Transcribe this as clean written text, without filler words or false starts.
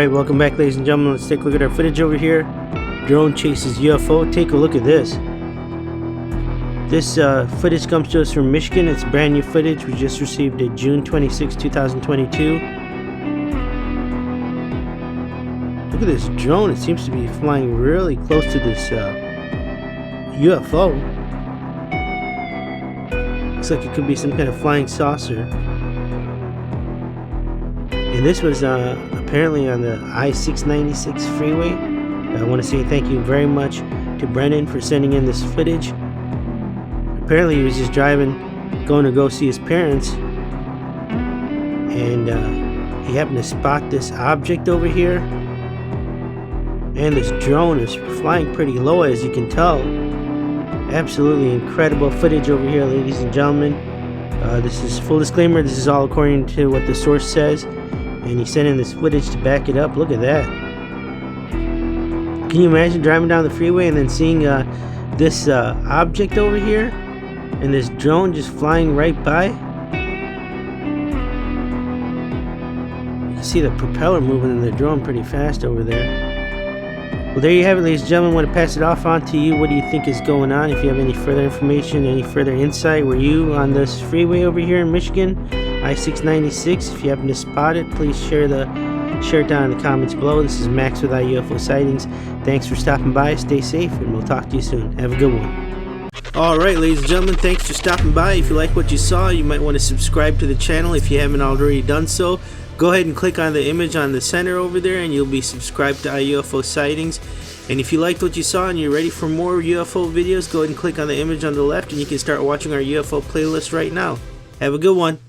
Alright, welcome back, ladies and gentlemen. Let's take a look at our footage over here. Drone chases UFO. Take a look at this. This footage comes to us from Michigan. It's brand new footage. We just received it June 26, 2022. Look at this drone. It seems to be flying really close to this UFO. Looks like it could be some kind of flying saucer. And this was apparently on the I-696 freeway. I want to say thank you very much to Brennan for sending in this footage. Apparently he was just driving, going to go see his parents, and he happened to spot this object over here. And this drone is flying pretty low, as you can tell. Absolutely incredible footage over here, ladies and gentlemen. This is full disclaimer, this is all according to what the source says, and he sent in this footage to back it up. Look at that. Can you imagine driving down the freeway and then seeing this object over here, and this drone just flying right by? You can see the propeller moving in the drone pretty fast over there. Well, there you have it, ladies and gentlemen. I want to pass it off on to you. What do you think is going on? If you have any further information, any further insight, were you on this freeway over here in Michigan, I-696? If you happen to spot it, please share it down in the comments below. This is Max with iUFO Sightings. Thanks for stopping by. Stay safe, and we'll talk to you soon. Have a good one. Alright, ladies and gentlemen, thanks for stopping by. If you like what you saw, you might want to subscribe to the channel if you haven't already done so. Go ahead and click on the image on the center over there, and you'll be subscribed to iUFO Sightings. And if you liked what you saw and you're ready for more UFO videos, go ahead and click on the image on the left, and you can start watching our UFO playlist right now. Have a good one.